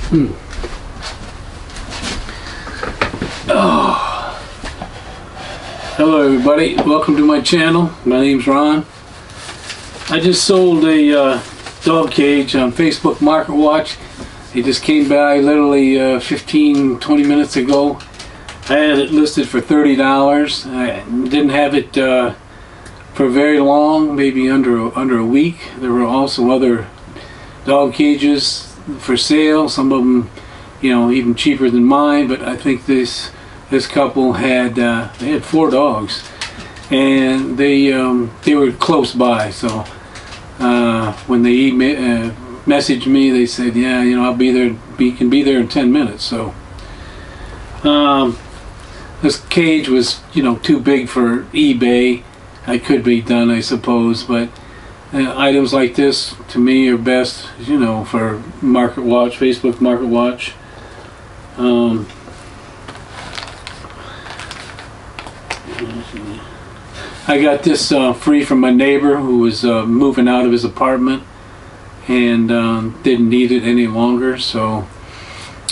Oh. Hello everybody, welcome to my channel. My name's Ron. I just sold a dog cage on Facebook Market Watch. It just came by literally 15-20 minutes ago. I had it listed for $30. I didn't have it for very long, maybe under a week. There were also other dog cages for sale, some of them, you know, even cheaper than mine, but I think this couple had they had 4 dogs, and they were close by. So when they messaged me, they said, "Yeah, you know, I'll be there. Can be there in 10 minutes." So this cage was, you know, too big for eBay. I could be done, I suppose, but items like this to me are best, you know, for Market Watch, Facebook Market Watch. I got this free from my neighbor who was moving out of his apartment and didn't need it any longer. So,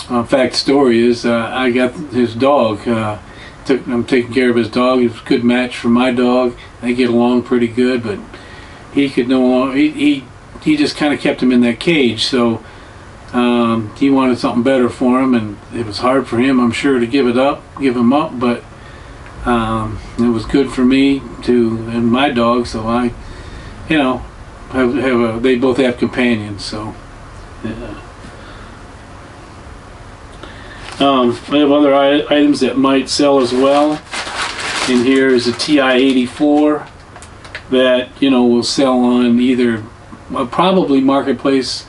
in fact, the story is I got his dog. I'm taking care of his dog. He was a good match for my dog. They get along pretty good, but he could no longer. He just kind of kept him in that cage. So he wanted something better for him, and it was hard for him, I'm sure, to give him up. But it was good for me and my dog. So I, you know, they both have companions. So yeah. I have other items that might sell as well. In here is a TI-84 that, you know, will sell on either probably Marketplace.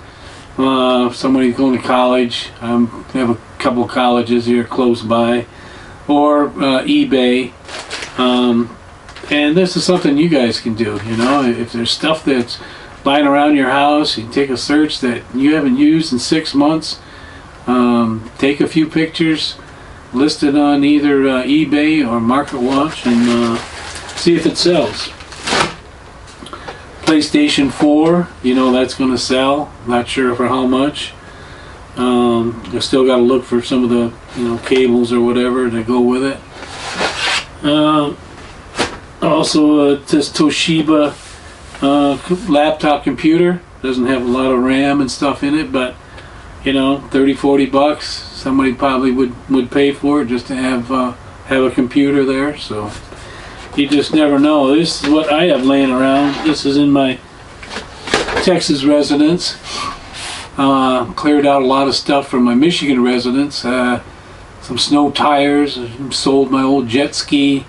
Somebody going to college. I have a couple of colleges here close by, or eBay. And this is something you guys can do. You know, if there's stuff that's lying around your house, you can take a search that you haven't used in 6 months. Take a few pictures, list it on either eBay or Market Watch, and see if it sells. PlayStation 4, you know, that's going to sell. Not sure for how much. I still got to look for some of the, you know, cables or whatever to go with it. Also, this Toshiba laptop computer. Doesn't have a lot of RAM and stuff in it, but you know, $30-40 somebody probably would pay for it just to have a computer there. So you just never know. This is what I have laying around. This is in my Texas residence. Cleared out a lot of stuff from my Michigan residence. Some snow tires. Sold my old jet ski.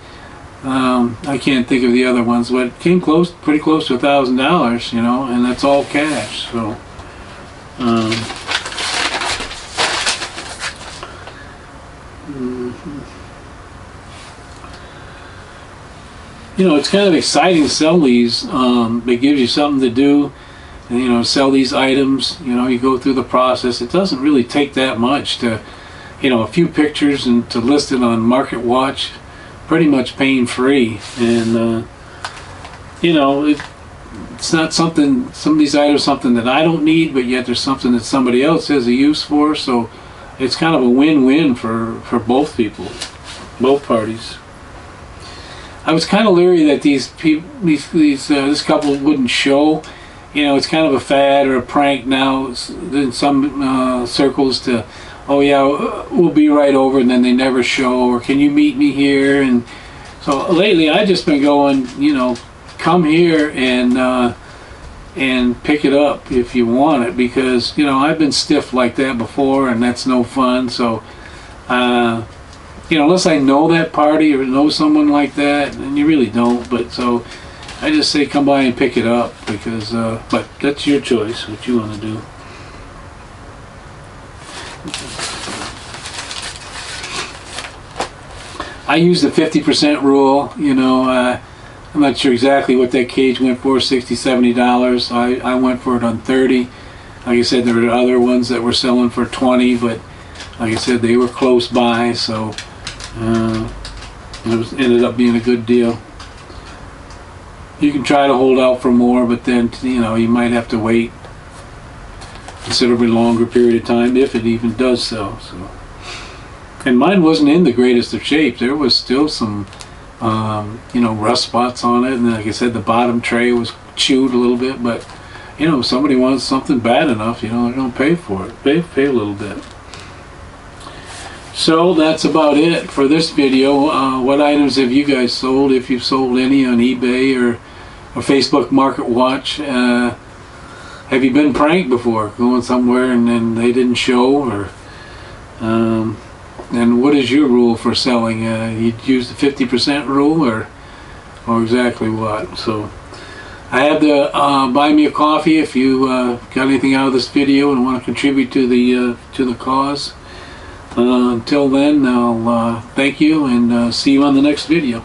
I can't think of the other ones, but it came pretty close to $1,000, you know, and that's all cash. So you know, it's kind of exciting to sell these. It gives you something to do, and, you know, sell these items. You know, you go through the process. It doesn't really take that much to, you know, a few pictures and to list it on Market Watch, pretty much pain free. And you know, it's not something. Some of these items are something that I don't need, but yet there's something that somebody else has a use for. So it's kind of a win-win for both people, both parties. I was kind of leery that this couple wouldn't show. You know, it's kind of a fad or a prank now in some circles to, oh yeah, we'll be right over, and then they never show, or can you meet me here? And so lately I just been going, you know, come here and pick it up if you want it, because, you know, I've been stiff like that before, and that's no fun. So you know, unless I know that party or know someone like that, and you really don't. But so I just say come by and pick it up, because but that's your choice what you want to do. I use the 50% rule. You know, I'm not sure exactly what that cage went for, $60-70. I went for it on 30. Like I said, there were other ones that were selling for 20, but like I said, they were close by, so it ended up being a good deal. You can try to hold out for more, but then, you know, you might have to wait considerably longer period of time, if it even does sell. So, and mine wasn't in the greatest of shape. There was still some rust spots on it, and like I said, the bottom tray was chewed a little bit. But if somebody wants something bad enough, they're gonna pay for it. Pay a little bit. So that's about it for this video. What items have you guys sold, if you've sold any, on eBay or Facebook Market Watch? Have you been pranked before, going somewhere and then they didn't show? Or and what is your rule for selling? You use the 50% rule, or exactly what? So I have the buy me a coffee if you got anything out of this video and want to contribute to the cause. Until then, I'll thank you and see you on the next video.